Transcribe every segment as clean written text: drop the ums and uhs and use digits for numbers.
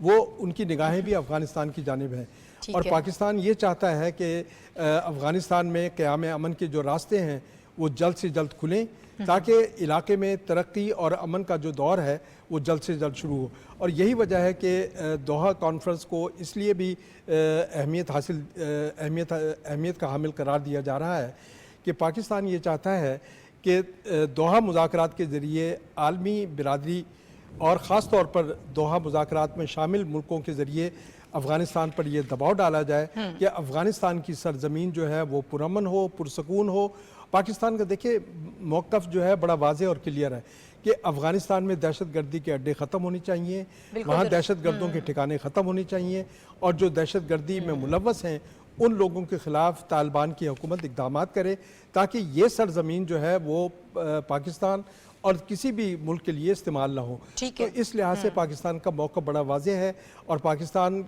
وہ ان کی نگاہیں بھی افغانستان کی جانب ہیں، اور پاکستان یہ چاہتا ہے کہ افغانستان میں قیام امن کے جو راستے ہیں وہ جلد سے جلد کھلیں تاکہ علاقے میں ترقی اور امن کا جو دور ہے وہ جلد سے جلد شروع ہو. اور یہی وجہ ہے کہ دوحہ کانفرنس کو اس لیے بھی اہمیت کا حامل قرار دیا جا رہا ہے کہ پاکستان یہ چاہتا ہے کہ دوحہ مذاکرات کے ذریعے عالمی برادری اور خاص طور پر دوحہ مذاکرات میں شامل ملکوں کے ذریعے افغانستان پر یہ دباؤ ڈالا جائے کہ افغانستان کی سرزمین جو ہے وہ پرامن ہو، پرسکون ہو. پاکستان کا دیکھیں موقف جو ہے بڑا واضح اور کلیئر ہے کہ افغانستان میں دہشت گردی کے اڈے ختم ہونی چاہیے، وہاں دہشت گردوں کے ٹھکانے ختم ہونے چاہیے، اور جو دہشت گردی میں ملوث ہیں ان لوگوں کے خلاف طالبان کی حکومت اقدامات کرے تاکہ یہ سرزمین جو ہے وہ پاکستان اور کسی بھی ملک کے لیے استعمال نہ ہو. تو اس لحاظ سے پاکستان کا موقف بڑا واضح ہے، اور پاکستان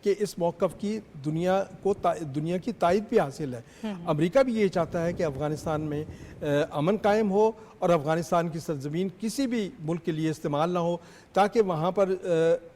کے اس موقف کی دنیا کی تائید بھی حاصل ہے. امریکہ بھی یہ چاہتا ہے کہ افغانستان میں امن قائم ہو اور افغانستان کی سرزمین کسی بھی ملک کے لیے استعمال نہ ہو تاکہ وہاں پر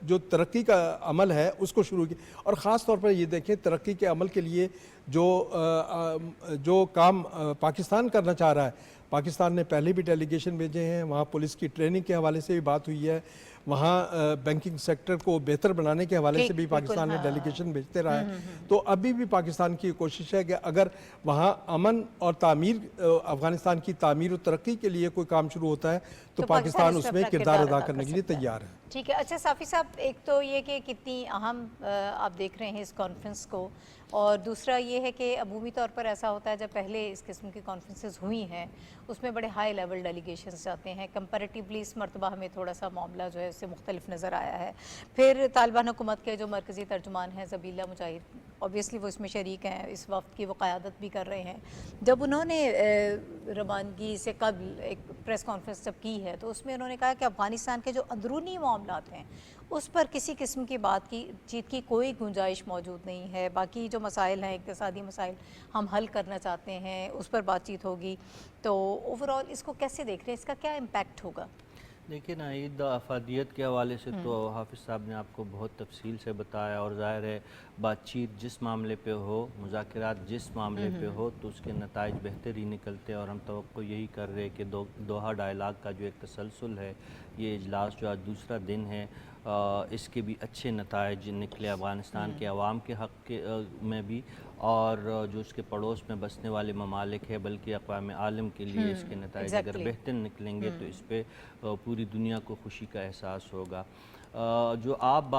جو ترقی کا عمل ہے اس کو شروع کی. اور خاص طور پر یہ دیکھیں ترقی کے عمل کے لیے جو کام پاکستان کرنا چاہ رہا ہے، پاکستان نے پہلے بھی ڈیلیگیشن بھیجے ہیں، وہاں پولیس کی ٹریننگ کے حوالے سے بھی بات ہوئی ہے، وہاں بینکنگ سیکٹر کو بہتر بنانے کے حوالے سے بھی پاکستان نے ڈیلیگیشن بھیجتے رہا ہے. تو ابھی بھی پاکستان کی کوشش ہے کہ اگر وہاں امن اور افغانستان کی تعمیر و ترقی کے لیے کوئی کام شروع ہوتا ہے تو پاکستان اس میں کردار ادا کرنے کے لیے تیار ہے. ٹھیک ہے. اچھا صافی صاحب، ایک تو یہ کہ کتنی اہم آپ دیکھ رہے ہیں اس کانفرنس کو، اور دوسرا یہ ہے کہ عمومی طور پر ایسا ہوتا ہے جب پہلے اس قسم کی کانفرنسز ہوئی ہیں اس میں بڑے ہائی لیول ڈیلیگیشنز جاتے ہیں. کمپیریٹیولی اس مرتبہ ہمیں تھوڑا سا معاملہ جو ہے اس سے مختلف نظر آیا ہے. پھر طالبان حکومت کے جو مرکزی ترجمان ہیں ذبیح اللہ مجاہد، اوبویسلی وہ اس میں شریک ہیں، اس وفد کی وہ قیادت بھی کر رہے ہیں. جب انہوں نے روانگی سے قبل ایک پریس کانفرنس جب کی ہے تو اس میں انہوں نے کہا کہ افغانستان کے جو اندرونی معاملات ہیں اس پر کسی قسم کی بات چیت کی کوئی گنجائش موجود نہیں ہے. باقی جو مسائل ہیں، اقتصادی مسائل ہم حل کرنا چاہتے ہیں، اس پر بات چیت ہوگی. تو اوورآل اس کو کیسے دیکھ رہے ہیں، اس کا کیا امپیکٹ ہوگا؟ دیکھیں نا، عید افادیت کے حوالے سے تو حافظ صاحب نے آپ کو بہت تفصیل سے بتایا، اور ظاہر ہے بات چیت جس معاملے پہ ہو، مذاکرات جس معاملے پہ ہو تو اس کے نتائج بہتر ہی نکلتے ہیں. اور ہم توقع یہی کر رہے کہ دوحہ ڈائلاگ کا جو ایک تسلسل ہے، یہ اجلاس جو آج دوسرا دن ہے، اس کے بھی اچھے نتائج نکلے افغانستان کے عوام کے حق میں بھی، اور جو اس کے پڑوس میں بسنے والے ممالک ہے بلکہ اقوام عالم کے لیے اس کے نتائج اگر بہتر نکلیں گے تو اس پہ پوری دنیا کو خوشی کا احساس ہوگا. جو آپ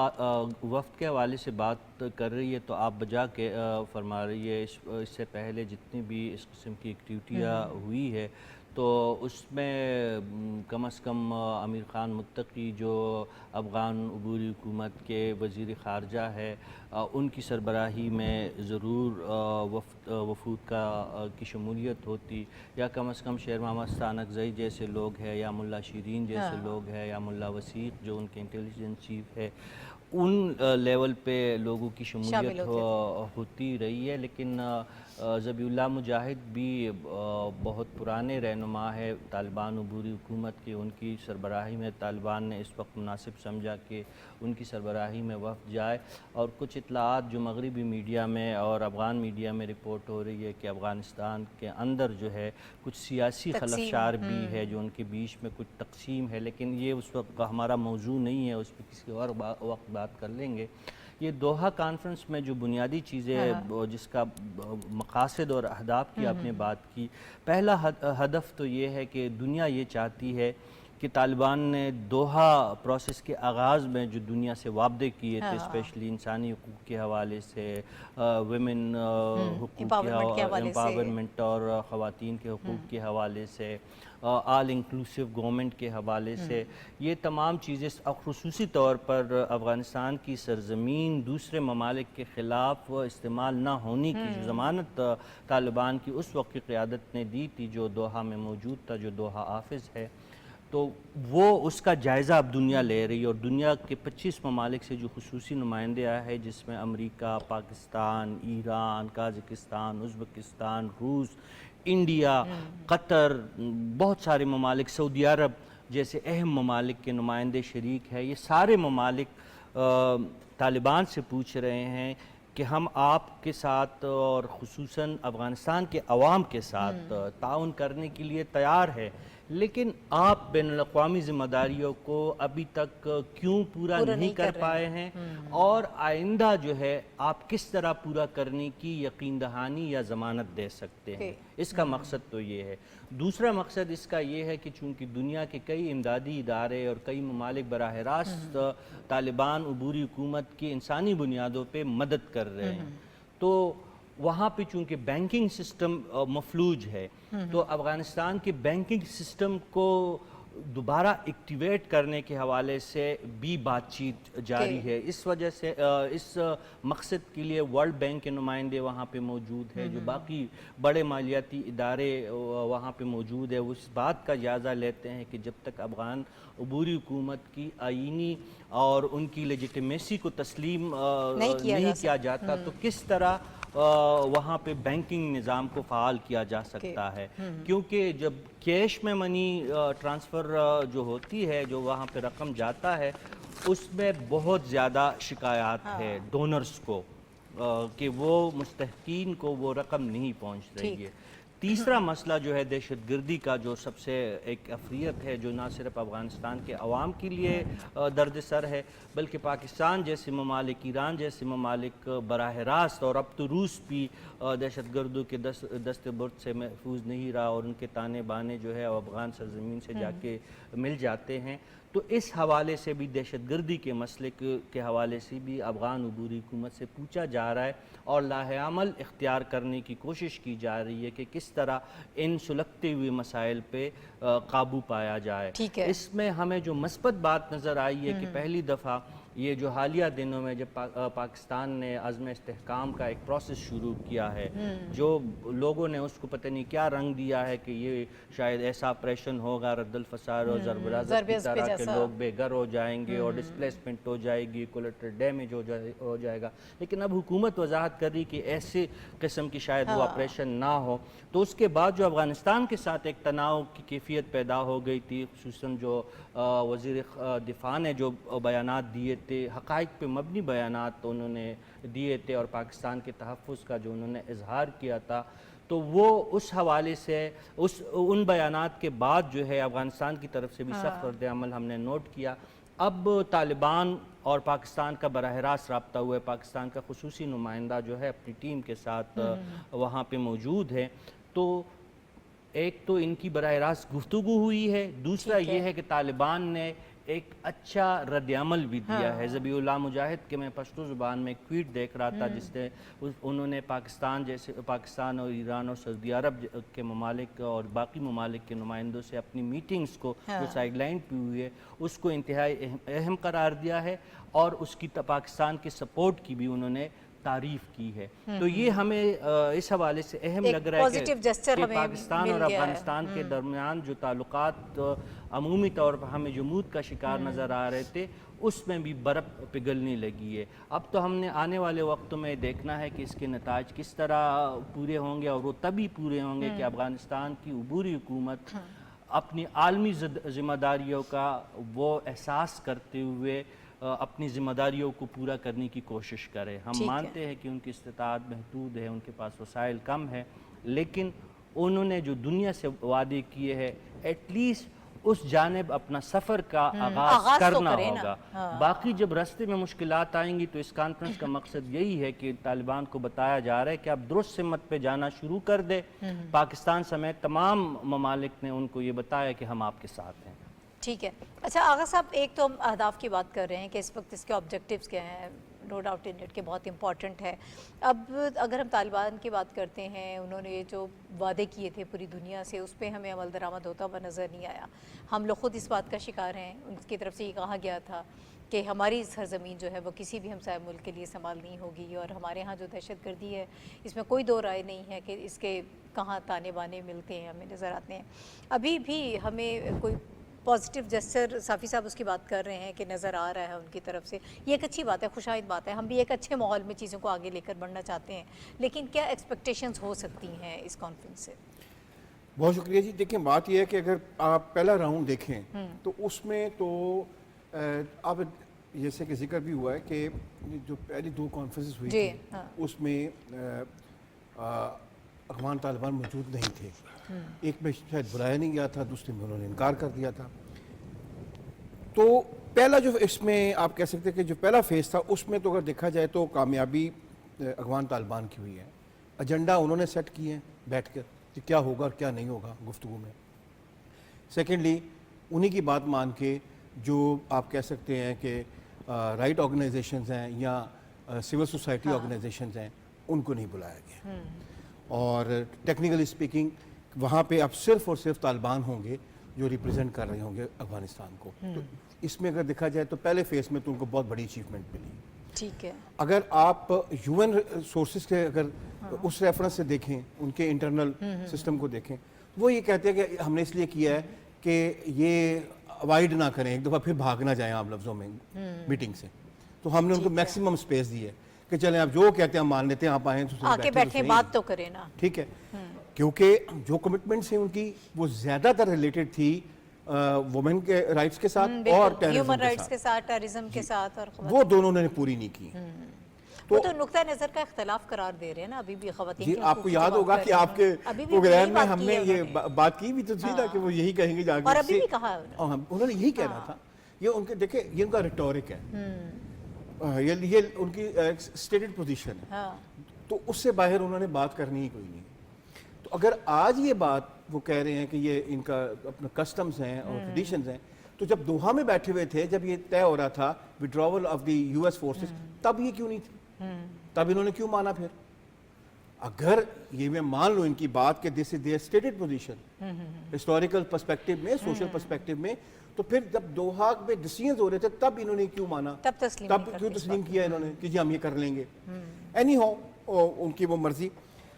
وفد کے حوالے سے بات کر رہی ہے تو آپ بجا کے فرما رہی ہے اس سے پہلے جتنی بھی اس قسم کی ایکٹیویٹیاں ہوئی ہے تو اس میں کم از کم امیر خان متقی جو افغان عبوری حکومت کے وزیر خارجہ ہے، ان کی سربراہی میں ضرور وفود کی شمولیت ہوتی، یا کم از کم شیر محمد ستانکزئی جیسے لوگ ہیں، یا ملا شیرین جیسے لوگ ہیں، یا ملا وسیق جو ان کے انٹیلیجنس چیف ہے، ان لیول پہ لوگوں کی شمولیت ہوتی رہی ہے. لیکن ذبیح اللہ مجاہد بھی بہت پرانے رہنما ہے طالبان عبوری حکومت کے، ان کی سربراہی میں طالبان نے اس وقت مناسب سمجھا کہ ان کی سربراہی میں وفد جائے. اور کچھ اطلاعات جو مغربی میڈیا میں اور افغان میڈیا میں رپورٹ ہو رہی ہے کہ افغانستان کے اندر جو ہے کچھ سیاسی خلفشار بھی ہے، جو ان کے بیچ میں کچھ تقسیم ہے، لیکن یہ اس وقت ہمارا موضوع نہیں ہے، اس پہ کسی اور وقت بات کر لیں گے. یہ دوحہ کانفرنس میں جو بنیادی چیزیں جس کا مقاصد اور اہداف کی آپ نے بات کی، پہلا ہدف تو یہ ہے کہ دنیا یہ چاہتی ہے کہ طالبان نے دوحہ پروسیس کے آغاز میں جو دنیا سے وعدے کیے تھے، اسپیشلی انسانی حقوق کے حوالے سے، ویمن حقوق کے امپاورمنٹ اور خواتین کے حقوق کے حوالے سے، آل انکلوسیو گورنمنٹ کے حوالے سے، یہ تمام چیزیں خصوصی طور پر افغانستان کی سرزمین دوسرے ممالک کے خلاف استعمال نہ ہونے کی جو ضمانت طالبان کی اس وقت کی قیادت نے دی تھی، جو دوحہ میں موجود تھا، جو دوحہ حافظ ہے، تو وہ اس کا جائزہ اب دنیا لے رہی ہے. اور دنیا کے 25 ممالک سے جو خصوصی نمائندے آئے ہیں، جس میں امریکہ، پاکستان، ایران، قازقستان، ازبکستان، روس، انڈیا، قطر، بہت سارے ممالک، سعودی عرب جیسے اہم ممالک کے نمائندے شریک ہیں. یہ سارے ممالک طالبان سے پوچھ رہے ہیں کہ ہم آپ کے ساتھ اور خصوصاً افغانستان کے عوام کے ساتھ تعاون کرنے کے لیے تیار ہے، لیکن آپ بین الاقوامی ذمہ داریوں کو ابھی تک کیوں پورا نہیں کر پائے ہیں، اور آئندہ جو ہے آپ کس طرح پورا کرنے کی یقین دہانی یا ضمانت دے سکتے ہیں؟ اس کا مقصد تو یہ ہے۔ دوسرا مقصد اس کا یہ ہے کہ چونکہ دنیا کے کئی امدادی ادارے اور کئی ممالک براہ راست طالبان عبوری حکومت کی انسانی بنیادوں پہ مدد کر رہے ہیں، تو وہاں پہ چونکہ بینکنگ سسٹم مفلوج ہے، تو افغانستان کے بینکنگ سسٹم کو دوبارہ ایکٹیویٹ کرنے کے حوالے سے بھی بات چیت جاری ہے۔ اس وجہ سے اس مقصد کے لیے ورلڈ بینک کے نمائندے وہاں پہ موجود ہیں، جو باقی بڑے مالیاتی ادارے وہاں پہ موجود ہیں، وہ اس بات کا جائزہ لیتے ہیں کہ جب تک افغان عبوری حکومت کی آئینی اور ان کی لیجیٹیمیسی کو تسلیم نہیں کیا جاتا تو کس طرح وہاں پہ بینکنگ نظام کو فعال کیا جا سکتا ہے، کیونکہ جب کیش میں منی ٹرانسفر جو ہوتی ہے، جو وہاں پہ رقم جاتا ہے، اس میں بہت زیادہ شکایات ہے ڈونرز کو کہ وہ مستحقین کو وہ رقم نہیں پہنچ رہی ہے۔ تیسرا مسئلہ جو ہے دہشت گردی کا، جو سب سے ایک افریت ہے، جو نہ صرف افغانستان کے عوام کے لیے درد سر ہے، بلکہ پاکستان جیسے ممالک، ایران جیسے ممالک براہ راست، اور اب تو روس بھی دہشت گردوں کے دست برد سے محفوظ نہیں رہا، اور ان کے تانے بانے جو ہے افغان سرزمین سے جا کے مل جاتے ہیں۔ تو اس حوالے سے بھی دہشت گردی کے مسئلے کے حوالے سے بھی افغان عبوری حکومت سے پوچھا جا رہا ہے، اور لاہ عمل اختیار کرنے کی کوشش کی جا رہی ہے کہ کس طرح ان سلگتے ہوئے مسائل پہ قابو پایا جائے۔ اس میں ہمیں جو مثبت بات نظر آئی ہے کہ پہلی دفعہ یہ جو حالیہ دنوں میں جب پاکستان نے عزم استحکام کا ایک پروسیس شروع کیا ہے، جو لوگوں نے اس کو پتہ نہیں کیا رنگ دیا ہے کہ یہ شاید ایسا آپریشن ہوگا، رد الفساد اور ضربرازت کی طرح کہ لوگ بے گھر ہو جائیں گے اور ڈسپلیسمنٹ ہو جائے گی، کولیٹرل ڈیمیج ہو جائے گا، لیکن اب حکومت وضاحت کر رہی کہ ایسے قسم کی شاید وہ آپریشن نہ ہو۔ تو اس کے بعد جو افغانستان کے ساتھ ایک تناؤ کی کیفیت پیدا ہو گئی تھی، خصوصاً جو وزیر دفاع نے جو بیانات دیے تھے، حقائق پہ مبنی بیانات انہوں نے دیے تھے، اور پاکستان کے تحفظ کا جو انہوں نے اظہار کیا تھا، تو وہ اس حوالے سے ان بیانات کے بعد جو ہے افغانستان کی طرف سے بھی سخت رد عمل ہم نے نوٹ کیا۔ اب طالبان اور پاکستان کا براہ راست رابطہ ہوا ہے، پاکستان کا خصوصی نمائندہ جو ہے اپنی ٹیم کے ساتھ وہاں پہ موجود ہے، تو ایک تو ان کی براہ راست گفتگو ہوئی ہے، دوسرا یہ ہے کہ طالبان نے ایک اچھا رد عمل بھی دیا ہے۔ ذبیح اللہ مجاہد کے میں پشتو زبان میں ایک ٹویٹ دیکھ رہا تھا جس نے انہوں نے پاکستان اور ایران اور سعودی عرب کے ممالک اور باقی ممالک کے نمائندوں سے اپنی میٹنگز کو جو سائیڈ لائن پہ ہوئی ہے اس کو انتہائی اہم قرار دیا ہے، اور اس کی پاکستان کے سپورٹ کی بھی انہوں نے تعریف کی ہے۔ تو یہ ہمیں اس حوالے سے اہم لگ رہا ہے کہ پاکستان اور افغانستان کے درمیان جو تعلقات عمومی طور پر ہمیں جمود کا شکار نظر آ رہے تھے، اس میں بھی برف پگھلنے لگی ہے۔ اب تو ہم نے آنے والے وقتوں میں دیکھنا ہے کہ اس کے نتائج کس طرح پورے ہوں گے، اور وہ تبھی پورے ہوں گے کہ افغانستان کی عبوری حکومت اپنی عالمی ذمہ داریوں کا وہ احساس کرتے ہوئے اپنی ذمہ داریوں کو پورا کرنے کی کوشش کرے۔ ہم مانتے ہیں کہ ان کی استطاعت محدود ہے، ان کے پاس وسائل کم ہے، لیکن انہوں نے جو دنیا سے وعدے کیے ہیں، ایٹ لیسٹ اس جانب اپنا سفر کا آغاز کرنا ہوگا۔ باقی جب راستے میں مشکلات آئیں گی تو اس کانفرنس کا مقصد یہی ہے کہ طالبان کو بتایا جا رہا ہے کہ آپ درست سمت پہ جانا شروع کر دے۔ پاکستان سمیت تمام ممالک نے ان کو یہ بتایا کہ ہم آپ کے ساتھ ہیں۔ ٹھیک ہے۔ اچھا آغا صاحب، ایک تو ہم اہداف کی بات کر رہے ہیں کہ اس وقت اس کے آبجیکٹیوز کیا ہیں، نو ڈاؤٹ ان اٹ کہ بہت امپورٹنٹ ہے۔ اب اگر ہم طالبان کی بات کرتے ہیں، انہوں نے جو وعدے کیے تھے پوری دنیا سے، اس پہ ہمیں عمل درآمد ہوتا ہوا نظر نہیں آیا۔ ہم لوگ خود اس بات کا شکار ہیں، ان کی طرف سے یہ کہا گیا تھا کہ ہماری سرزمین جو ہے وہ کسی بھی ہمسایہ ملک کے لیے استعمال نہیں ہوگی، اور ہمارے ہاں جو دہشت گردی ہے اس میں کوئی دو رائے نہیں ہے کہ اس کے کہاں تانے بانے ملتے ہیں، ہمیں نظر آتے ہیں۔ ابھی بھی ہمیں کوئی پازیٹیو جسچر صافی صاحب اس کی بات کر رہے ہیں کہ نظر آ رہا ہے ان کی طرف سے، یہ ایک اچھی بات ہے، خوشائند بات ہے، ہم بھی ایک اچھے ماحول میں چیزوں کو آگے لے کر بڑھنا چاہتے ہیں، لیکن کیا ایکسپیکٹیشنز ہو سکتی ہیں اس کانفرنس سے؟ بہت شکریہ جی۔ دیکھیں بات یہ ہے کہ اگر آپ پہلا راؤنڈ دیکھیں تو اس میں تو اب جیسے کہ ذکر بھی ہوا ہے کہ جو پہلی 2 کانفرنسز ہوئی جی، تھی ہاں۔ اس میں افغان طالبان موجود نہیں تھے. ایک میں شاید بلایا نہیں گیا تھا, دوسرے میں انہوں نے انکار کر دیا تھا. تو پہلا جو اس میں آپ کہہ سکتے ہیں کہ جو پہلا فیز تھا اس میں تو اگر دیکھا جائے تو کامیابی افغان طالبان کی ہوئی ہے. ایجنڈا انہوں نے سیٹ کیے ہیں بیٹھ کر کہ کیا ہوگا اور کیا نہیں ہوگا گفتگو میں. سیکنڈلی انہی کی بات مان کے جو آپ کہہ سکتے ہیں کہ رائٹ آرگنائزیشنز ہیں یا سول سوسائٹی آرگنائزیشنز ہیں ان کو نہیں بلایا گیا. اور ٹیکنیکلی اسپیکنگ وہاں پہ اب صرف اور صرف طالبان ہوں گے جو ریپرزینٹ کر رہے ہوں گے افغانستان کو. تو اس میں اگر دیکھا جائے تو پہلے فیز میں تو ان کو بہت بڑی اچیومنٹ ملی. ٹھیک ہے. اگر آپ یو این سورسز کے اگر اس ریفرنس سے دیکھیں, ان کے انٹرنل سسٹم کو دیکھیں, وہ یہ کہتے ہیں کہ ہم نے اس لیے کیا ہے کہ یہ اوائڈ نہ کریں, ایک دفعہ پھر بھاگ نہ جائیں آپ لفظوں میں میٹنگ سے. تو ہم نے ان کو میکسیمم اسپیس دی ہے کہ چلیں آپ جو کہتے ہیں ہم مان لیتے ہیں, آپ آئیں تو آ کے بیٹھیں بات تو کریں نا. ٹھیک ہے. کیونکہ جو کمٹمنٹس ہیں ان کی وہ زیادہ تر ریلیٹڈ تھی وومن کے رائٹس کے ساتھ اور ہیومن رائٹس کے ساتھ, ٹیررزم کے ساتھ, اور وہ دونوں نے پوری نہیں کی. وہ تو نقطہ نظر کا اختلاف قرار دے رہے ہیں نا ابھی بھی خواتین. جی آپ کو یاد ہوگا کہ آپ کے پروگرام میں ہم نے یہ بات کی بھی تو تھی نا کہ وہ یہی کہیں گے جا کے, اور ابھی بھی کہا انہوں نے یہی کہنا تھا. یہ ان کے دیکھیں یہ ان کا ریٹورک ہے, یہ ان کی اسٹیٹڈ پوزیشن ہے, تو اس سے باہر انہوں نے بات کرنی ہی کوئی نہیں. تو اگر آج یہ بات وہ کہہ رہے ہیں کہ یہ ان کا اپنا کسٹمز ہیں اور ٹریڈیشنز ہیں, تو جب دوحہ میں بیٹھے ہوئے تھے, جب یہ طے ہو رہا تھا withdrawal of the U S forces, تب یہ کیوں نہیں تھی؟ تب انہوں نے کیوں مانا پھر؟ اگر یہ میں مان لوں ان کی بات کہ this is their stated position historical perspective میں, سوشل پرسپیکٹو میں, تو پھر جب دوحہ میں ڈیسیژنز ہو رہے تھے تب انہوں نے کیوں مانا, تب کیوں تسلیم کیا انہوں نے کہ جی ہم یہ کر لیں گے. اینی ہاؤ ان کی وہ مرضی.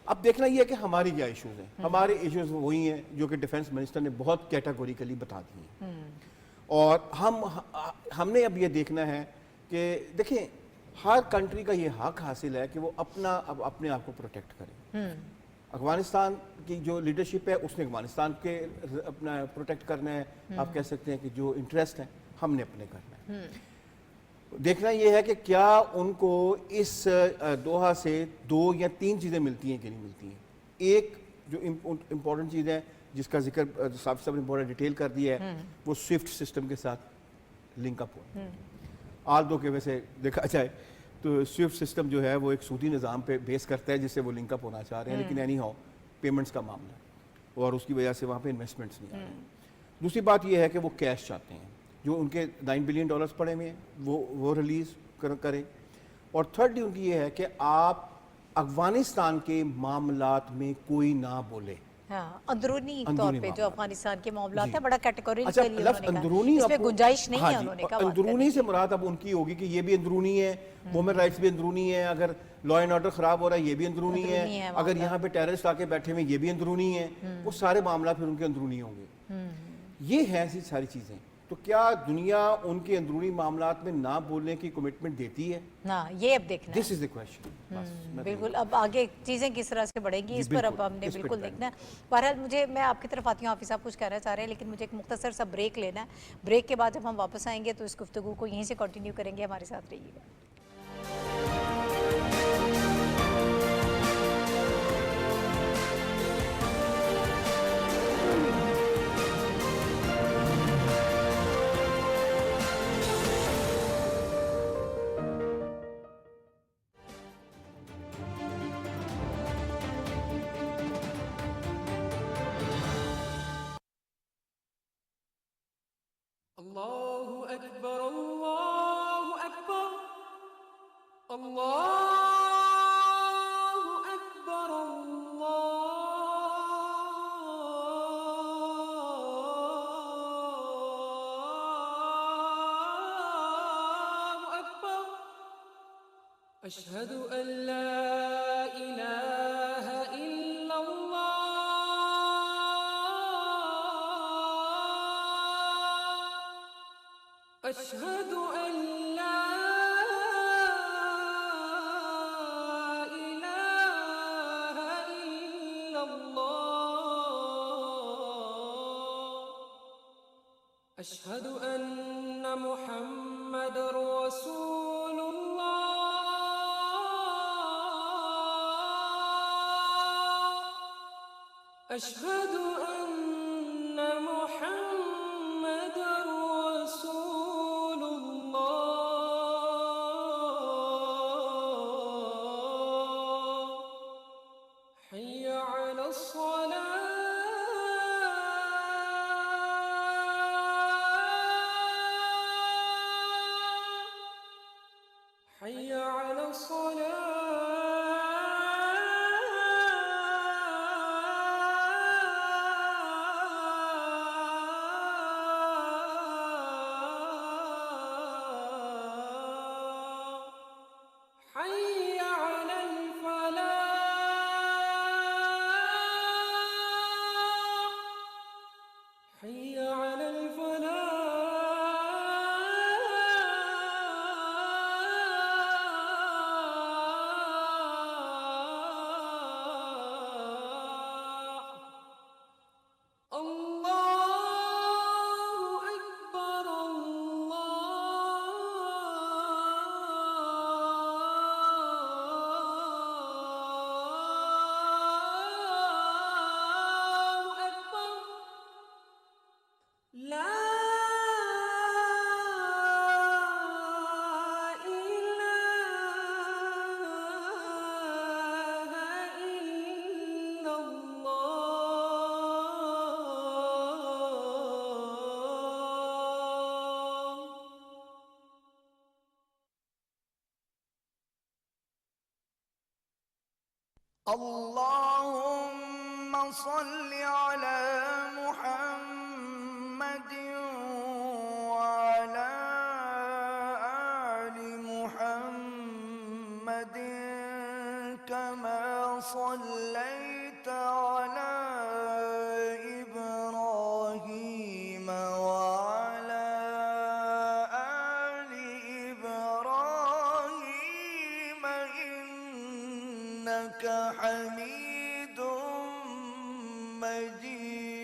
اب دیکھنا یہ ہے کہ ہماری کیا ایشوز ہیں. ہمارے ایشوز وہی ہیں جو کہ ڈیفنس منسٹر نے بہت کیٹاگوریکلی بتا دی ہیں, اور ہم نے اب یہ دیکھنا ہے کہ دیکھیں ہر کنٹری کا یہ حق حاصل ہے کہ وہ اپنے آپ کو پروٹیکٹ کرے. افغانستان کی جو لیڈرشپ ہے اس نے افغانستان کے اپنا پروٹیکٹ کرنا ہے. آپ کہہ سکتے ہیں کہ جو انٹرسٹ ہیں ہم نے اپنے کرنا ہے. دیکھنا یہ ہے کہ کیا ان کو اس دوحہ سے 2 یا 3 چیزیں ملتی ہیں کہ نہیں ملتی ہیں. ایک جو امپورٹنٹ چیز ہے جس کا ذکر صاحب صاحب نے بڑا ڈیٹیل کر دیا ہے, وہ سوئفٹ سسٹم کے ساتھ لنک اپ ہو. آل دو کہ ویسے دیکھا جائے تو سوئفٹ سسٹم جو ہے وہ ایک سودی نظام پہ بیس کرتا ہے جس سے وہ لنک اپ ہونا چاہ رہے ہیں, لیکن اینی ہاؤ پیمنٹس کا معاملہ ہے اور اس کی وجہ سے وہاں پہ انویسٹمنٹس نہیں آ رہے. دوسری بات یہ ہے کہ وہ کیش چاہتے ہیں, جو ان کے $9 بلین پڑے ہوئے ہیں وہ ریلیز کریں. اور تھرڈ ان کی یہ ہے کہ آپ افغانستان کے معاملات میں کوئی نہ بولے. اندرونی طور پہ جو افغانستان کے معاملات ہیں بڑا کیٹیگوریکلی اچھا انہوں نے اندرونی کہا اس میں گنجائش نہیں ہے. انہوں نے کہا اندرونی سے مراد اب ان کی ہوگی کہ یہ بھی اندرونی ہے, وومن رائٹس بھی اندرونی ہے, اگر لا اینڈ آرڈر خراب ہو رہا ہے یہ بھی اندرونی ہے, اگر یہاں پہ ٹیررسٹ آ کے بیٹھے ہوئے یہ بھی اندرونی ہے. وہ سارے معاملات پھر ان کے اندرونی ہوں گے. یہ ہیں ایسی ساری چیزیں. تو کیا دنیا ان کے اندرونی معاملات میں نہ بولنے کی کمٹمنٹ دیتی ہے؟ نا, یہ اب دیکھنا دس از دی کویسچن. بالکل. اب آگے چیزیں کس طرح سے بڑھیں گی اس پر اب ہم نے بالکل دیکھنا ہے. بہرحال میں آپ کی طرف آتی ہوں, حافظ صاحب کچھ کہنا چاہ رہے ہیں, لیکن مجھے ایک مختصر سا بریک لینا ہے. بریک کے بعد جب ہم واپس آئیں گے تو اس گفتگو کو یہیں سے کنٹینیو کریں گے. ہمارے ساتھ رہیے گا. الله أكبر الله أكبر الله أكبر الله أكبر أشهد أن لا إله إلا الله أشهد أن لا إله إلا الله أشهد أن محمد محمد رسول الله أشهد أن محمد رسول الله حي على الصلاة حي على الصلاة حي على الفلاح حي على الفلاح الله أكبر الله أكبر لا إله إلا الله اللهم صل على محمد وعلى آل محمد كما صليت على إبراهيم وعلى آل إبراهيم إنك حميد مجيد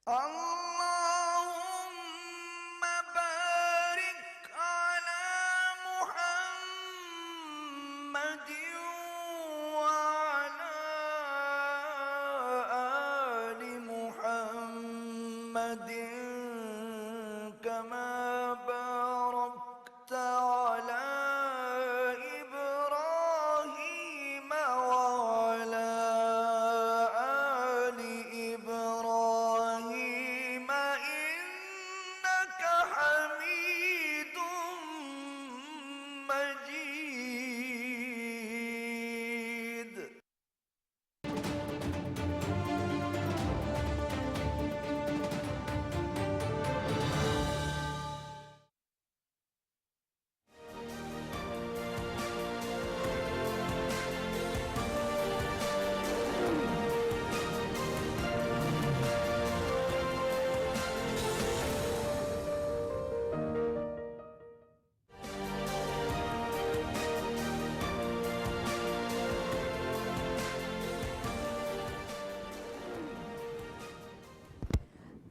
اللهم بارك على محمد وعلى آل محمد كما باركت على إبراهيم وعلى آل إبراهيم إنك حميد مجيد.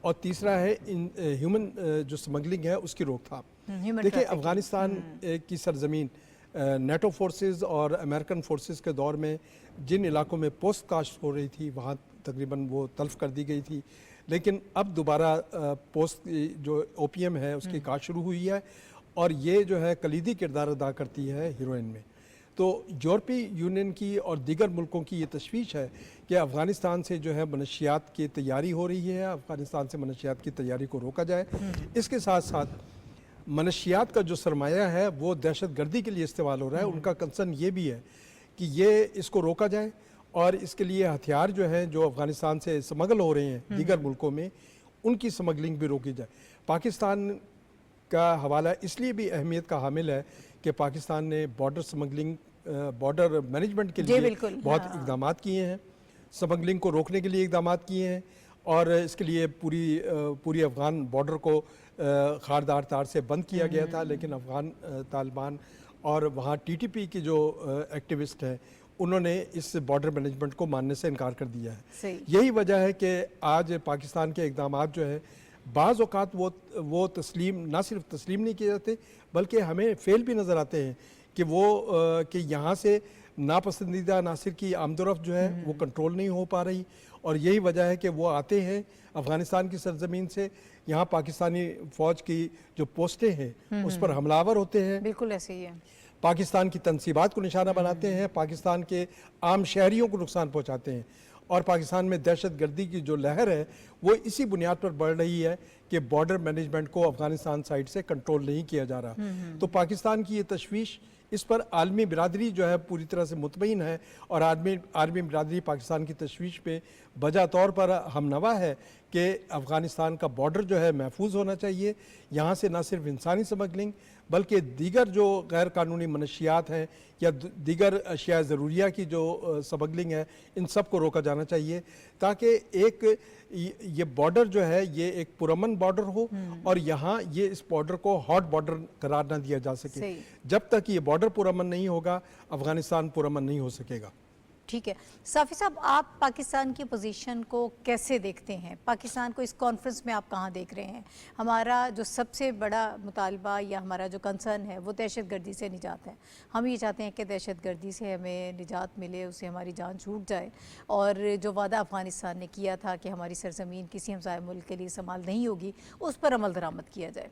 اور تیسرا ہے ہیومن جو سمگلنگ ہے اس کی روک تھام. دیکھیں افغانستان کی سرزمین نیٹو فورسز اور امریکن فورسز کے دور میں جن علاقوں میں پوست کاشت ہو رہی تھی وہاں تقریباً وہ تلف کر دی گئی تھی، لیکن اب دوبارہ پوست جو اوپیم ہے اس کی کاشت شروع ہوئی ہے اور یہ جو ہے کلیدی کردار ادا کرتی ہے ہیروئن میں. تو یورپی یونین کی اور دیگر ملکوں کی یہ تشویش ہے کہ افغانستان سے جو ہے منشیات کی تیاری ہو رہی ہے، افغانستان سے منشیات کی تیاری کو روکا جائے. اس کے ساتھ ساتھ منشیات کا جو سرمایہ ہے وہ دہشت گردی کے لیے استعمال ہو رہا ہے. ان کا کنسرن یہ بھی ہے کہ یہ اس کو روکا جائے اور اس کے لیے ہتھیار جو ہیں جو افغانستان سے سمگل ہو رہے ہیں دیگر ملکوں میں ان کی سمگلنگ بھی روکی جائے. پاکستان کا حوالہ اس لیے بھی اہمیت کا حامل ہے کہ پاکستان نے بارڈر سمگلنگ بارڈر مینجمنٹ کے لیے بہت اقدامات کیے ہیں، سمگلنگ کو روکنے کے لیے اقدامات کیے ہیں اور اس کے لیے پوری افغان بارڈر کو خاردار تار سے بند کیا گیا تھا. لیکن افغان طالبان اور وہاں ٹی ٹی پی کے جو ایکٹیوسٹ ہیں انہوں نے اس بارڈر مینجمنٹ کو ماننے سے انکار کر دیا ہے. یہی وجہ ہے کہ آج پاکستان کے اقدامات جو ہے بعض اوقات وہ تسلیم نہ صرف تسلیم نہیں کیے جاتے بلکہ ہمیں فیل بھی نظر آتے ہیں کہ یہاں سے ناپسندیدہ عناصر کی آمد و رفت جو ہے وہ کنٹرول نہیں ہو پا رہی اور یہی وجہ ہے کہ وہ آتے ہیں افغانستان کی سرزمین سے، یہاں پاکستانی فوج کی جو پوسٹیں ہیں اس پر حملہ آور ہوتے ہیں. بالکل ایسے ہی ہے. پاکستان کی تنصیبات کو نشانہ بناتے ہیں، پاکستان کے عام شہریوں کو نقصان پہنچاتے ہیں اور پاکستان میں دہشت گردی کی جو لہر ہے وہ اسی بنیاد پر بڑھ رہی ہے کہ بارڈر مینجمنٹ کو افغانستان سائٹ سے کنٹرول نہیں کیا جا رہا. تو پاکستان کی یہ تشویش اس پر عالمی برادری جو ہے پوری طرح سے مطمئن ہے اور عالمی برادری پاکستان کی تشویش پہ بجا طور پر ہم نوا ہے کہ افغانستان کا بارڈر جو ہے محفوظ ہونا چاہیے. یہاں سے نہ صرف انسانی سمگلنگ بلکہ دیگر جو غیر قانونی منشیات ہیں یا دیگر اشیاء ضروریہ کی جو سمگلنگ ہے ان سب کو روکا جانا چاہیے تاکہ یہ بارڈر جو ہے یہ ایک پرامن بارڈر ہو اور یہاں یہ اس بارڈر کو ہاٹ بارڈر قرار نہ دیا جا سکے. جب تک یہ بارڈر پرامن نہیں ہوگا افغانستان پرامن نہیں ہو سکے گا. ٹھیک ہے صافی صاحب، آپ پاکستان کی پوزیشن کو کیسے دیکھتے ہیں؟ پاکستان کو اس کانفرنس میں آپ کہاں دیکھ رہے ہیں؟ ہمارا جو سب سے بڑا مطالبہ یا ہمارا جو کنسرن ہے وہ دہشت گردی سے نجات ہے. ہم یہ چاہتے ہیں کہ دہشت گردی سے ہمیں نجات ملے، اسے ہماری جان چھوٹ جائے اور جو وعدہ افغانستان نے کیا تھا کہ ہماری سرزمین کسی ہمسائے ملک کے لیے استعمال نہیں ہوگی اس پر عمل درآمد کیا جائے.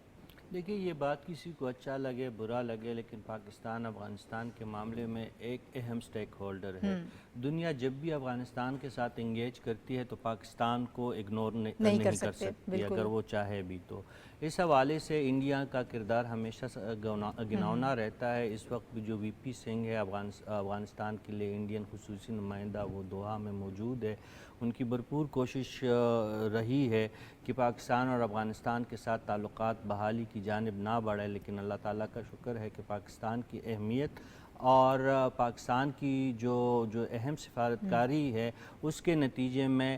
دیکھیے یہ بات کسی کو اچھا لگے برا لگے لیکن پاکستان افغانستان کے معاملے میں ایک اہم سٹیک ہولڈر ہے. دنیا جب بھی افغانستان کے ساتھ انگیج کرتی ہے تو پاکستان کو اگنور نہیں کر سکتی اگر وہ چاہے بھی. تو اس حوالے سے انڈیا کا کردار ہمیشہ گناؤنا رہتا ہے. اس وقت جو وی پی سنگھ ہے افغانستان کے لیے انڈین خصوصی نمائندہ، وہ دوحہ میں موجود ہے. ان کی بھرپور کوشش رہی ہے کہ پاکستان اور افغانستان کے ساتھ تعلقات بحالی کی جانب نہ بڑھے، لیکن اللہ تعالیٰ کا شکر ہے کہ پاکستان کی اہمیت اور پاکستان کی جو اہم سفارتکاری ہے اس کے نتیجے میں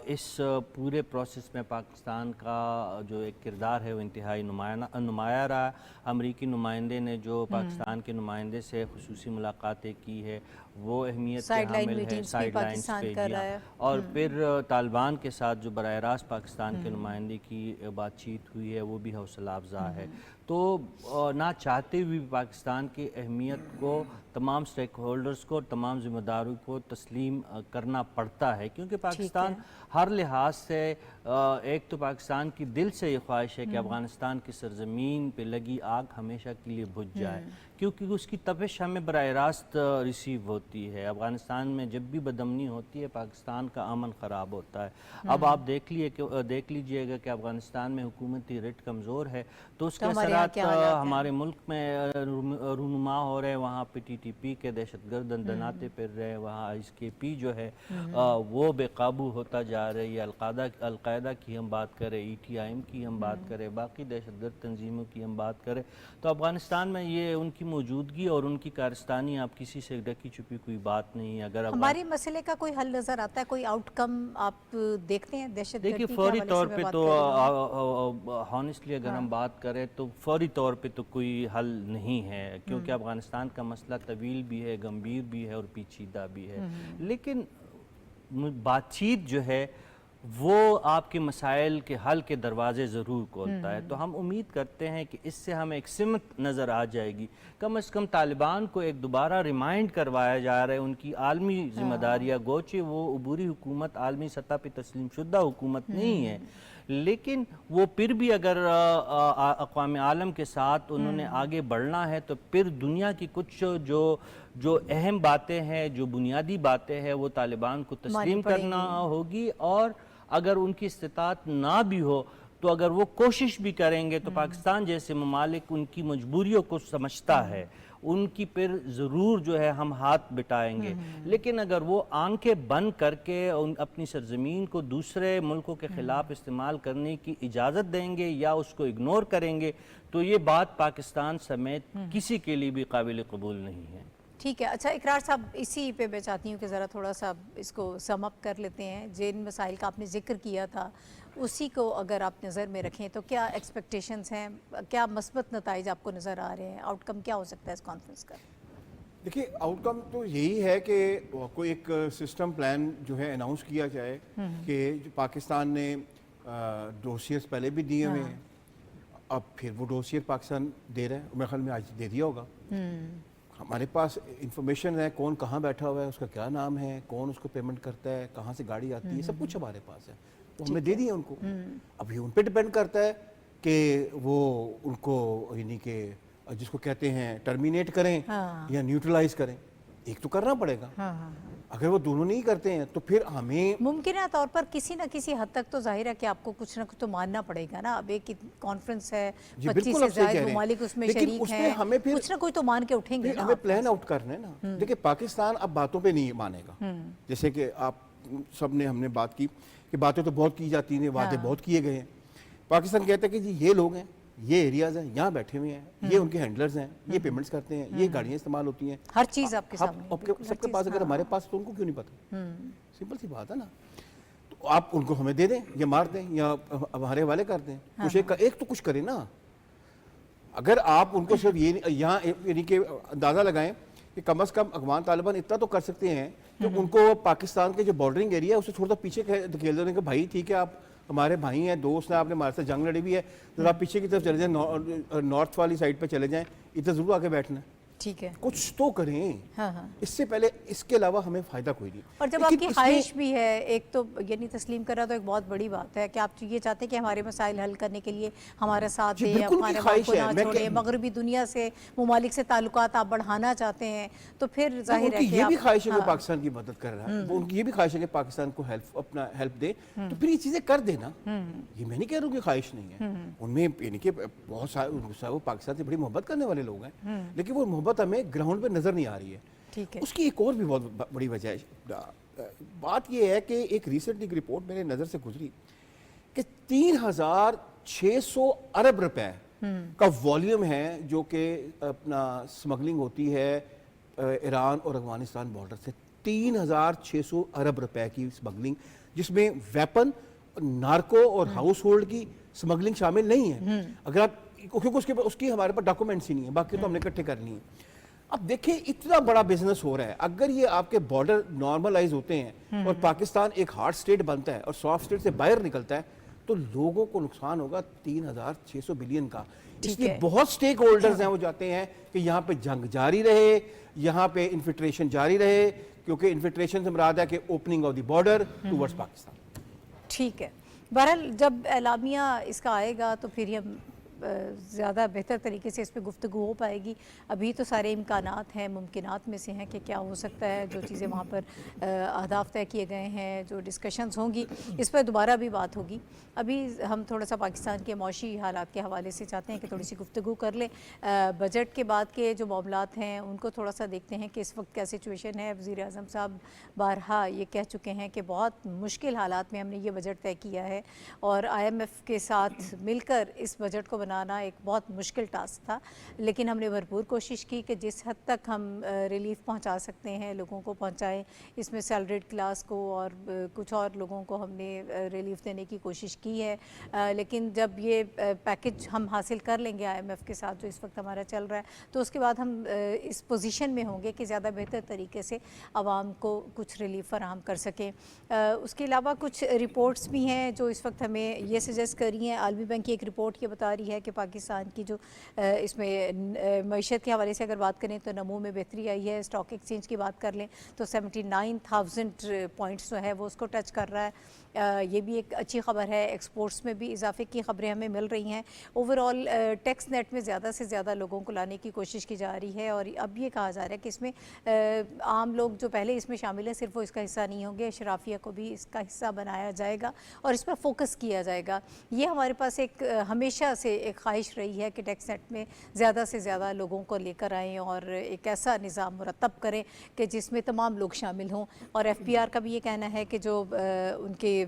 اس پورے پروسیس میں پاکستان کا جو ایک کردار ہے وہ انتہائی نمایاں رہا. امریکی نمائندے نے جو پاکستان کے نمائندے سے خصوصی ملاقاتیں کی ہے وہ اہمیت کے حامل ہے، سائیڈ لائنز پہ گیا. اور پھر طالبان کے ساتھ جو براہ راست پاکستان کے نمائندے کی بات چیت ہوئی ہے وہ بھی حوصلہ افزا ہے. تو نہ چاہتے ہوئے پاکستان کی اہمیت کو تمام سٹیک ہولڈرز کو، تمام ذمہ داروں کو تسلیم کرنا پڑتا ہے کیونکہ پاکستان ہر لحاظ سے ایک تو پاکستان کی دل سے یہ خواہش ہے کہ افغانستان کی سرزمین پہ لگی آگ ہمیشہ کے لیے بجھ جائے کیونکہ اس کی تپش ہمیں براہ راست ریسیو ہوتی ہے. افغانستان میں جب بھی بدامنی ہوتی ہے پاکستان کا امن خراب ہوتا ہے. اب آپ دیکھ لیجئے گا کہ افغانستان میں حکومتی رٹ کمزور ہے تو اس کے اثرات ہمارے ملک میں رونما ہو رہے ہیں. وہاں پہ ٹی ٹی پی کے دہشت گرد دندناتے پھر رہے، وہاں ایس کے پی جو ہے وہ بے قابو ہوتا جا رہی ہے. القاعدہ کی ہم بات کریں، ای ٹی آئی ایم کی ہم بات کریں، باقی دہشت گرد تنظیموں کی ہم بات کریں تو افغانستان میں یہ ان کی موجودگی اور ان کی کارستانی آپ کسی سے ڈکی چھپی کوئی بات نہیں ہے. اگر ہماری مسئلے کا کوئی حل نظر آتا ہے، کوئی آؤٹ کم آپ دیکھتے ہیں دہشت گردی دیکھیے فوری طور پہ تو ہانیسٹلی اگر ہم بات کریں تو فوری طور پہ تو کوئی حل نہیں ہے کیونکہ افغانستان کا مسئلہ طویل بھی ہے، گمبھیر بھی ہے اور پیچیدہ بھی ہے. لیکن بات چیت جو ہے وہ آپ کے مسائل کے حل کے دروازے ضرور کھولتا ہے. تو ہم امید کرتے ہیں کہ اس سے ہمیں ایک سمت نظر آ جائے گی. کم از کم طالبان کو ایک دوبارہ ریمائنڈ کروایا جا رہا ہے ان کی عالمی ذمہ داریاں، گوچہ وہ عبوری حکومت عالمی سطح پہ تسلیم شدہ حکومت نہیں ہے، لیکن وہ پھر بھی اگر اقوام عالم کے ساتھ انہوں نے آگے بڑھنا ہے تو پھر دنیا کی کچھ جو اہم باتیں ہیں، جو بنیادی باتیں ہیں، وہ طالبان کو تسلیم کرنا ہوگی. اور اگر ان کی استطاعت نہ بھی ہو تو اگر وہ کوشش بھی کریں گے تو پاکستان جیسے ممالک ان کی مجبوریوں کو سمجھتا ہے، ان کی پھر ضرور جو ہے ہم ہاتھ بٹائیں گے. لیکن اگر وہ آنکھیں بند کر کے اپنی سرزمین کو دوسرے ملکوں کے خلاف استعمال کرنے کی اجازت دیں گے یا اس کو اگنور کریں گے تو یہ بات پاکستان سمیت کسی کے لیے بھی قابل قبول نہیں ہے. ٹھیک ہے. اچھا اقرار صاحب، اسی پہ میں چاہتی ہوں کہ ذرا تھوڑا سا اس کو سم اپ کر لیتے ہیں. جن مسائل کا آپ نے ذکر کیا تھا اسی کو اگر آپ نظر میں رکھیں تو کیا ایکسپیکٹیشنز ہیں، کیا مثبت نتائج آپ کو نظر آ رہے ہیں، آؤٹ کم کیا ہو سکتا ہے اس کانفرنس کا؟ دیکھیے آؤٹ کم تو یہی ہے کہ کوئی ایک سسٹم پلان جو ہے اناؤنس کیا جائے کہ جو پاکستان نے ڈوسیئرز پہلے بھی دیے ہوئے ہیں، اب پھر وہ ڈوسیئر پاکستان دے رہا ہے. میرے خیال میں آج دے دیا ہوگا. ہمارے پاس انفارمیشن ہے کون کہاں بیٹھا ہوا ہے، اس کا کیا نام ہے، کون اس کو پیمنٹ کرتا ہے، کہاں سے گاڑی آتی ہے، سب کچھ ہمارے پاس ہے. تو ہم نے دے دیا ان کو. اب یہ ان پہ ڈپینڈ کرتا ہے کہ وہ ان کو یعنی کہ جس کو کہتے ہیں ٹرمینیٹ کریں یا نیوٹرلائز کریں. ایک تو کرنا پڑے گا. اگر وہ دونوں نہیں کرتے ہیں تو پھر ہمیں ممکنہ طور پر کسی نہ کسی حد تک تو ظاہر ہے کہ آپ کو کچھ نہ کچھ تو ماننا پڑے گا نا. اب ایک کانفرنس ہے، 25 سے زائد ممالک اس میں شریک ہیں، کچھ نہ کچھ تو مان کے اٹھیں گے. ہمیں پلان آؤٹ کرنا ہے نا. دیکھیں پاکستان اب باتوں پہ نہیں مانے گا. جیسے کہ آپ سب نے ہم نے بات کی کہ باتیں تو بہت کی جاتی ہیں، وعدے بہت کیے گئے ہیں. پاکستان کہتا ہے کہ جی یہ لوگ ہیں، یہ ایریاز ہیں، یہاں بیٹھے ہوئے ہیں، یہ ان کے ہینڈلرز ہیں، یہ پیمنٹس کرتے ہیں، یہ گاڑیاں استعمال ہوتی ہیں، ہر چیز آپ کے سامنے. سب کے پاس. اگر ہمارے پاس تو ان کو کیوں نہیں پتہ؟ سمپل سی بات ہے نا. تو آپ ان کو ہمیں دے دیں یا مار دیں یا ہمارے حوالے کر دیں. کچھ ایک تو کچھ کریں نا. اگر آپ ان کو صرف یہ یہاں یعنی کہ اندازہ لگائیں کہ کم از کم افغان طالبان اتنا تو کر سکتے ہیں کہ ان کو پاکستان کے جو بارڈرنگ ایریا ہے اسے تھوڑا پیچھے دھکیل دیں کہ بھائی ٹھیک ہے آپ ہمارے بھائی ہیں، دوست ہیں، آپ نے ہمارے ساتھ جنگ لڑی بھی ہے، ذرا آپ پیچھے کی طرف چلے جائیں، نارتھ والی سائڈ پہ چلے جائیں، ادھر ضرور آگے بیٹھنا ہے. ٹھیک ہے، کچھ تو کریں. اس سے پہلے اس کے علاوہ ہمیں فائدہ کوئی نہیں. اور جب آپ کی خواہش بھی ہے ایک تو یعنی تسلیم کرنا تو ایک بہت بڑی بات ہے کہ آپ یہ چاہتے ہیں کہ ہمارے مسائل حل کرنے کے لیے ہمارا ساتھ دیں، افغان عوام کو نہ چھوڑیں، مغربی دنیا سے ممالک سے تعلقات آپ بڑھانا چاہتے ہیں تو پھر ظاہر ہے کہ یہ بھی خواہش ہے کہ پاکستان کی مدد کر رہا ہے، ان کی یہ بھی خواہش ہے کہ پاکستان کو اپنا ہیلپ دے تو پھر یہ چیزیں کر دینا. یہ میں نہیں کہہ رہا ہوں کہ خواہش نہیں ہے. ان میں یعنی کہ بہت سارے وہ پاکستان سے بڑی محبت کرنے والے لوگ ہیں، لیکن وہ محبت ہمیں گراؤنڈ پہ نظر نہیں آ رہی ہے. اس کی ایک اور بھی بہت بڑی وجہ ہے. بات یہ ہے کہ ایک ریسنٹلی ایک رپورٹ میرے نظر سے گزری کہ 3600 ارب روپے کا والیوم ہے جو کہ اپنا سمگلنگ ہوتی ہے ایران اور افغانستان بارڈر سے. 3600 ارب روپے کی سمگلنگ، جس میں ویپن، نارکو اور ہاؤس ہولڈ کی سمگلنگ شامل نہیں ہے. اگر آپ کیونکہ اس کی ہمارے پاس ڈاکومنٹس ہی نہیں ہیں، باقی تو ہم نے اکٹھے کر لی ہیں. اب دیکھیں اتنا بڑا بزنس ہو رہا ہے. اگر یہ آپ کے بارڈر نارملائز ہوتے ہیں اور پاکستان ایک ہارڈ سٹیٹ بنتا ہے اور سافٹ سٹیٹ سے باہر نکلتا ہے تو لوگوں کو نقصان ہوگا 3600 بلین کا. اس لیے بہت سٹیک ہولڈرز ہیں وہ جاتے ہیں کہ یہاں پہ جنگ جاری رہے، یہاں پہ انفلٹریشن جاری رہے، کیونکہ انفلٹریشن سے مراد ہے کہ opening of the border towards Pakistan. ٹھیک ہے. بہرحال جب اعلامیہ اس کا آئے گا تو پھر ہم زیادہ بہتر طریقے سے اس پہ گفتگو ہو پائے گی. ابھی تو سارے امکانات ہیں، ممکنات میں سے ہیں کہ کیا ہو سکتا ہے. جو چیزیں وہاں پر اہداف طے کیے گئے ہیں، جو ڈسکشنز ہوں گی، اس پر دوبارہ بھی بات ہوگی. ابھی ہم تھوڑا سا پاکستان کے معاشی حالات کے حوالے سے چاہتے ہیں کہ تھوڑی سی گفتگو کر لیں. بجٹ کے بعد کے جو معاملات ہیں ان کو تھوڑا سا دیکھتے ہیں کہ اس وقت کیا سچویشن ہے. وزیر اعظم صاحب بارہا یہ کہہ چکے ہیں کہ بہت مشکل حالات میں ہم نے یہ بجٹ طے کیا ہے اور IMF کے ساتھ مل کر اس بجٹ کو بنانا ایک بہت مشکل ٹاسک تھا، لیکن ہم نے بھرپور کوشش کی کہ جس حد تک ہم ریلیف پہنچا سکتے ہیں لوگوں کو پہنچائیں. اس میں سیلریڈ کلاس کو اور کچھ اور لوگوں کو ہم نے ریلیف دینے کی کوشش کی ہے. لیکن جب یہ پیکج ہم حاصل کر لیں گے IMF کے ساتھ جو اس وقت ہمارا چل رہا ہے، تو اس کے بعد ہم اس پوزیشن میں ہوں گے کہ زیادہ بہتر طریقے سے عوام کو کچھ ریلیف فراہم کر سکیں. اس کے علاوہ کچھ رپورٹس بھی ہیں جو اس وقت ہمیں یہ سجیسٹ کر رہی ہیں. عالمی بینک کی ایک رپورٹ یہ بتا رہی ہے کہ پاکستان کی جو اس میں معیشت کے حوالے سے اگر بات کریں تو نمو میں بہتری آئی ہے. اسٹاک ایکسچینج کی بات کر لیں تو 79,000 پوائنٹس جو ہے وہ اس کو ٹچ کر رہا ہے. یہ بھی ایک اچھی خبر ہے. ایکسپورٹس میں بھی اضافے کی خبریں ہمیں مل رہی ہیں. اوور آل ٹیکس نیٹ میں زیادہ سے زیادہ لوگوں کو لانے کی کوشش کی جا رہی ہے، اور اب یہ کہا جا رہا ہے کہ اس میں عام لوگ جو پہلے اس میں شامل ہیں صرف وہ اس کا حصہ نہیں ہوں گے، اشرافیہ کو بھی اس کا حصہ بنایا جائے گا اور اس پر فوکس کیا جائے گا. یہ ہمارے پاس ایک ہمیشہ سے ایک خواہش رہی ہے کہ ٹیکس نیٹ میں زیادہ سے زیادہ لوگوں کو لے کر آئیں اور ایک ایسا نظام مرتب کریں کہ جس میں تمام لوگ شامل ہوں. اور FPR کا بھی یہ کہنا ہے کہ جو ان کے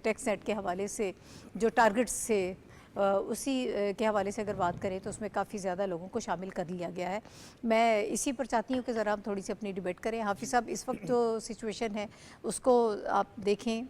ٹیکس نیٹ کے حوالے سے جو ٹارگٹس سے اسی کے حوالے سے اگر بات کریں تو اس میں کافی زیادہ لوگوں کو شامل کر لیا گیا ہے. میں اسی پر چاہتی ہوں کہ ذرا ہم تھوڑی سی اپنی ڈیبیٹ کریں. حافظ صاحب، اس وقت جو سچویشن ہے اس کو آپ دیکھیں،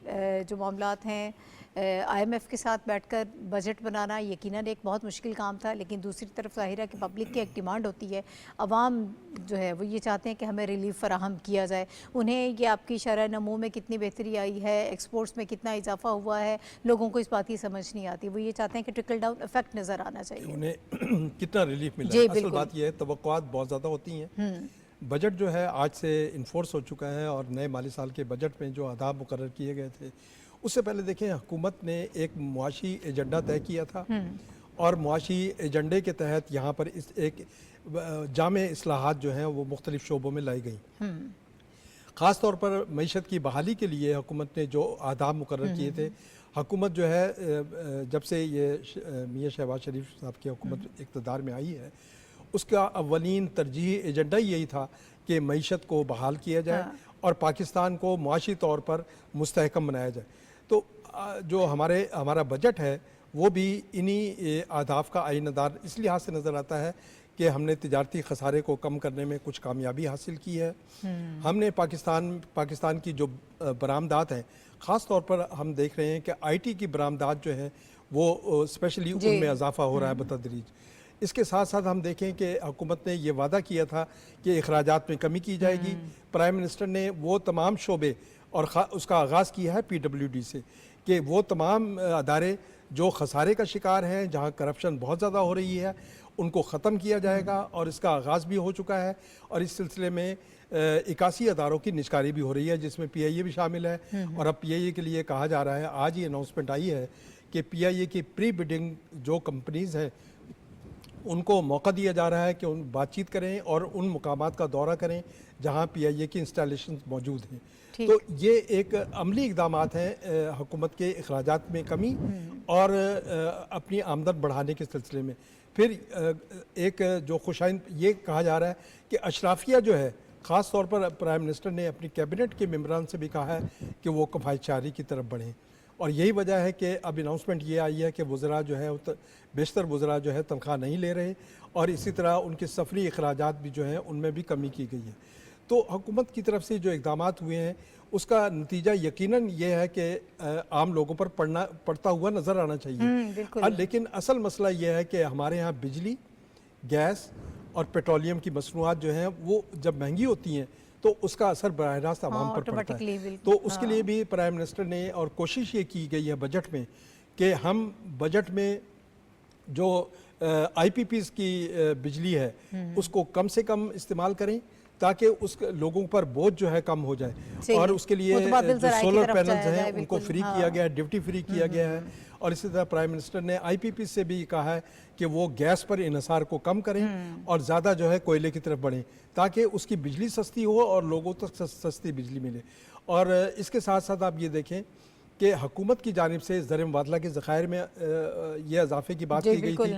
جو معاملات ہیں IMF کے ساتھ بیٹھ کر بجٹ بنانا یقیناً ایک بہت مشکل کام تھا، لیکن دوسری طرف ظاہر ہے کہ پبلک کی ایک ڈیمانڈ ہوتی ہے. عوام جو ہے وہ یہ چاہتے ہیں کہ ہمیں ریلیف فراہم کیا جائے. انہیں یہ آپ کی شرح نمو میں کتنی بہتری آئی ہے، ایکسپورٹس میں کتنا اضافہ ہوا ہے، لوگوں کو اس بات کی سمجھ نہیں آتی. وہ یہ چاہتے ہیں کہ ٹرکل ڈاؤن افیکٹ نظر آنا چاہیے. انہیں کتنا ریلیف ملا. جی اصل بالکل. بات یہ ہے توقعات بہت زیادہ ہوتی ہیں. بجٹ جو ہے آج سے انفورس ہو چکا ہے، اور نئے مالی سال کے بجٹ میں جو اہداف مقرر کیے گئے تھے اس سے پہلے دیکھیں حکومت نے ایک معاشی ایجنڈا طے کیا تھا، اور معاشی ایجنڈے کے تحت یہاں پر اس ایک جامع اصلاحات جو ہیں وہ مختلف شعبوں میں لائی گئیں. خاص طور پر معیشت کی بحالی کے لیے حکومت نے جو اہداف مقرر کیے تھے، حکومت جو ہے جب سے یہ میاں شہباز شریف صاحب کی حکومت اقتدار میں آئی ہے، اس کا اولین ترجیحی ایجنڈا یہی تھا کہ معیشت کو بحال کیا جائے اور پاکستان کو معاشی طور پر مستحکم بنایا جائے. تو جو ہمارا بجٹ ہے وہ بھی انہی اہداف کا آئینہ دار اس لحاظ سے نظر آتا ہے کہ ہم نے تجارتی خسارے کو کم کرنے میں کچھ کامیابی حاصل کی ہے. ہم نے پاکستان کی جو برآمدات ہیں، خاص طور پر ہم دیکھ رہے ہیں کہ IT کی برآمدات جو ہیں وہ اسپیشلی ان میں اضافہ ہو رہا ہے بتدریج. اس کے ساتھ ساتھ ہم دیکھیں کہ حکومت نے یہ وعدہ کیا تھا کہ اخراجات میں کمی کی جائے گی. پرائم منسٹر نے وہ تمام شعبے اور اس کا آغاز کیا ہے PWD سے کہ وہ تمام ادارے جو خسارے کا شکار ہیں، جہاں کرپشن بہت زیادہ ہو رہی ہے، ان کو ختم کیا جائے گا، اور اس کا آغاز بھی ہو چکا ہے. اور اس سلسلے میں 81 اداروں کی نشکاری بھی ہو رہی ہے، جس میں PIA بھی شامل ہے. اور اب PIA کے لیے کہا جا رہا ہے، آج ہی اناؤنسمنٹ آئی ہے کہ PIA کی پری بڈنگ جو کمپنیز ہیں ان کو موقع دیا جا رہا ہے کہ ان بات چیت کریں اور ان مقامات کا دورہ کریں جہاں PIA کی انسٹالیشنز موجود ہیں. تو یہ ایک عملی اقدامات ہیں حکومت کے اخراجات میں کمی اور اپنی آمدن بڑھانے کے سلسلے میں. پھر ایک جو خوشائند یہ کہا جا رہا ہے کہ اشرافیہ جو ہے، خاص طور پر پرائم منسٹر نے اپنی کیبنٹ کے ممبران سے بھی کہا ہے کہ وہ کفایت شعاری کی طرف بڑھیں. اور یہی وجہ ہے کہ اب اناؤنسمنٹ یہ آئی ہے کہ وزراء جو ہے بیشتر وزراء جو ہے تنخواہ نہیں لے رہے، اور اسی طرح ان کے سفری اخراجات بھی جو ہیں ان میں بھی کمی کی گئی ہے. تو حکومت کی طرف سے جو اقدامات ہوئے ہیں اس کا نتیجہ یقیناً یہ ہے کہ عام لوگوں پر پڑتا ہوا نظر آنا چاہیے. لیکن اصل مسئلہ یہ ہے کہ ہمارے ہاں بجلی، گیس اور پیٹرولیم کی مصنوعات جو ہیں وہ جب مہنگی ہوتی ہیں تو اس کا اثر براہ راست عوام پر پڑتا ہے. تو اس کے لیے بھی پرائم منسٹر نے اور کوشش یہ کی گئی ہے بجٹ میں کہ ہم بجٹ میں جو IPPs کی بجلی ہے اس کو کم سے کم استعمال کریں تاکہ اس لوگوں پر بوجھ جو ہے کم ہو جائے. اور اس کے لیے جو سولر پینلز ہیں ان کو فری کیا گیا ہے، ڈیوٹی فری کیا گیا ہے. اور اسی طرح پرائم منسٹر نے IPPs سے بھی کہا ہے کہ وہ گیس پر انحصار کو کم کریں اور زیادہ جو ہے کوئلے کی طرف بڑھیں تاکہ اس کی بجلی سستی ہو اور لوگوں تک سستی بجلی ملے. اور اس کے ساتھ ساتھ آپ یہ دیکھیں کہ حکومت کی جانب سے زر مبادلہ کے ذخائر میں یہ اضافے کی بات کی گئی تھی،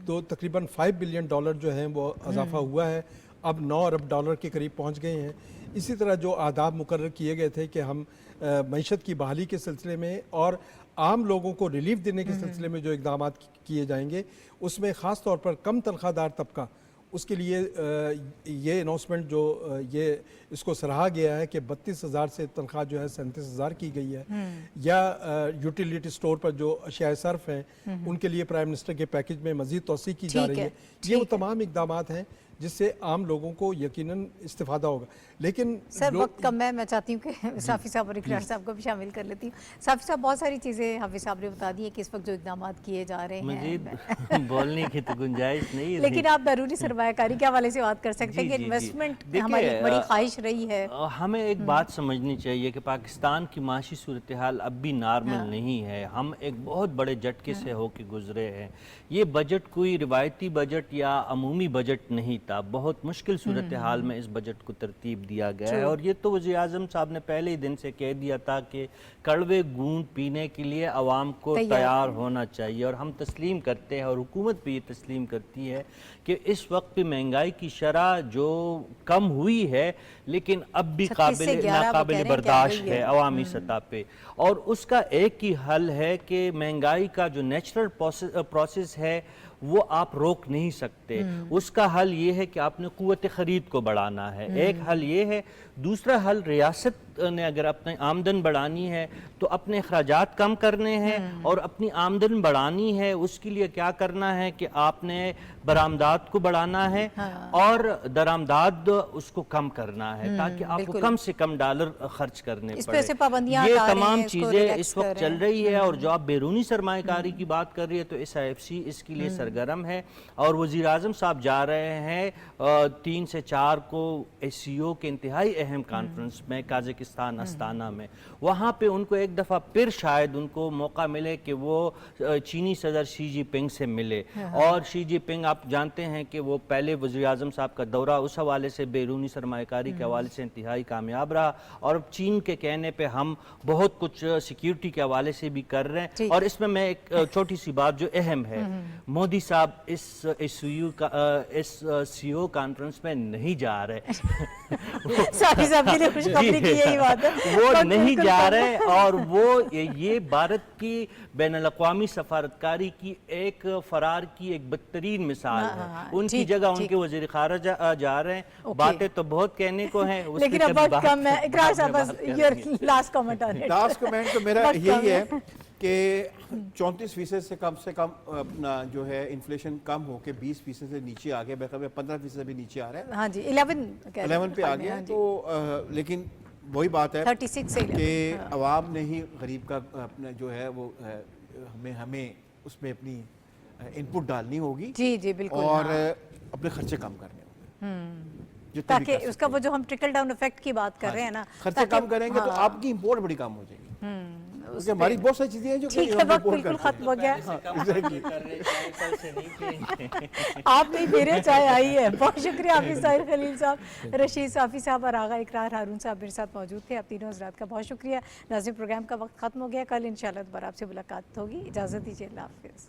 تو تقریباً $5 بلین جو ہیں وہ اضافہ ہوا ہے، اب $9 ارب کے قریب پہنچ گئے ہیں. اسی طرح جو اہداف مقرر کیے گئے تھے کہ ہم معیشت کی بحالی کے سلسلے میں اور عام لوگوں کو ریلیف دینے کے سلسلے میں جو اقدامات کیے جائیں گے اس میں خاص طور پر کم تنخواہ دار طبقہ، اس کے لیے یہ اناؤنسمنٹ جو یہ اس کو سراہا گیا ہے کہ 32,000 سے تنخواہ جو ہے 37,000 کی گئی ہے، یا یوٹیلیٹی سٹور پر جو اشیاء صرف ہیں ان کے لیے پرائم منسٹر کے پیکج میں مزید توسیع کی جا رہی ہے. یہ وہ تمام اقدامات ہیں جس سے عام لوگوں کو یقیناً استفادہ ہوگا. لیکن سر وقت کم ہے، میں چاہتی ہوں کہ صافی صاحب اور اقرار صاحب کو بھی شامل کر لیتی ہوں. صافی صاحب بہت ساری چیزیں حافظ صاحب نے بتا دی ہے کہ اس وقت جو اقدامات کیے جا رہے ہیں مزید بولنے کی تو گنجائش نہیں رہی. لیکن آپ بیرونی سرمایہ کاری کے حوالے سے بات کر سکتے ہیں کہ انویسٹمنٹ ہماری بڑی خواہش رہی ہے. ہمیں ایک بات سمجھنی چاہیے کہ پاکستان کی معاشی صورتحال اب بھی نارمل نہیں ہے. ہم ایک بہت بڑے جھٹکے سے ہو کے گزرے ہیں. یہ بجٹ کوئی روایتی بجٹ یا عمومی بجٹ نہیں تھا. بہت مشکل صورتحال میں اس بجٹ کو ترتیب دیا گیا ہے، اور یہ تو وزیر اعظم صاحب نے پہلے ہی دن سے کہہ دیا تھا کہ کڑوے گوند پینے کے لیے عوام کو تیار ہونا چاہیے. اور ہم تسلیم کرتے ہیں اور حکومت بھی یہ تسلیم کرتی ہے کہ اس وقت پہ مہنگائی کی شرح جو کم ہوئی ہے لیکن اب بھی ناقابل برداشت ہے عوامی سطح پہ. اور اس کا ایک ہی حل ہے کہ مہنگائی کا جو نیچرل پروسیس ہے وہ آپ روک نہیں سکتے. اس کا حل یہ ہے کہ آپ نے قوت خرید کو بڑھانا ہے. ایک حل یہ ہے. دوسرا حل ریاست نے اگر اپنی آمدن بڑھانی ہے تو اپنے اخراجات کم کرنے ہیں، اور اپنی آمدن بڑھانی ہے اس کے لیے کیا کرنا ہے کہ آپ نے برآمدات کو بڑھانا ہے اور درآمدات اس کو کم کرنا ہے تاکہ آپ کو کم سے کم ڈالر خرچ کرنے پڑے. یہ تمام چیزیں اس وقت چل رہی ہے. اور جو آپ بیرونی سرمایہ کاری کی بات کر رہی ہے تو SIFC اس کے لیے سرگرم ہے، اور وزیر اعظم صاحب جا رہے ہیں 3 سے 4 کو SCO کے انتہائی اہم کانفرنس میں قازقستان استانا میں. وہاں پہ ان کو ایک دفعہ پھر شاید ان کو موقع ملے کہ وہ چینی صدر شی جی پنگ سے ملے. اور شی جی پنگ آپ جانتے ہیں کہ وہ پہلے وزیر اعظم صاحب کا دورہ اس حوالے سے بیرونی سرمایہ کاری کے حوالے سے انتہائی کامیاب رہا، اور اب چین کے کہنے پہ ہم بہت کچھ سیکیورٹی کے حوالے سے بھی کر رہے ہیں. اور اس میں ایک چھوٹی سی بات جو اہم ہے، مودی صاحب اس CO کانفرنس میں نہیں جا رہے. وہ نہیں جا رہے، اور وہ یہ بھارت کی بین الاقوامی سفارتکاری کی ایک فرار کی ایک بدترین مثال ہے. ان کی جگہ ان کے وزیر خارجہ جا رہے ہیں. باتیں تو بہت کہنے کو ہیں لیکن اب وقت کم ہے. اقرار صاحب بس لاسٹ کمنٹ تو میرا یہی ہے کہ 34% سے کم اپنا جو ہے انفلیشن کم ہو کے 20% سے نیچے آ گیا. بہتر 15% سے بھی نیچے آ رہا ہے. ہاں جی 11 پہ آ گیا. تو لیکن وہی بات ہے 36 سے کہ عوام نے ہی غریب کا اپنا جو ہے وہ ہمیں اس میں اپنی انپٹ ڈالنی ہوگی. جی بالکل. اور اپنے خرچے کم کرنے ہوں گے تاکہ اس کا وہ جو ہم ٹرکل ڈاؤن ایفیکٹ کی بات کر رہے ہیں نا، خرچے کم کریں گے تو آپ کی امپورٹ بڑی کم ہو جائے گی. کیونکہ ہماری بہت ساری چیزیں ہیں جو وقت بالکل ختم ہو گیا. آپ نہیں پی رہے، چائے آئی ہے. بہت شکریہ حافظ طاہر خلیل صاحب، رشید صافی صاحب اور آغا اقرار ہارون صاحب میرے ساتھ موجود تھے. آپ تینوں حضرات کا بہت شکریہ. ناظرین پروگرام کا وقت ختم ہو گیا. کل انشاءاللہ دوبارہ آپ سے ملاقات ہوگی. اجازت دیجیے. اللہ حافظ.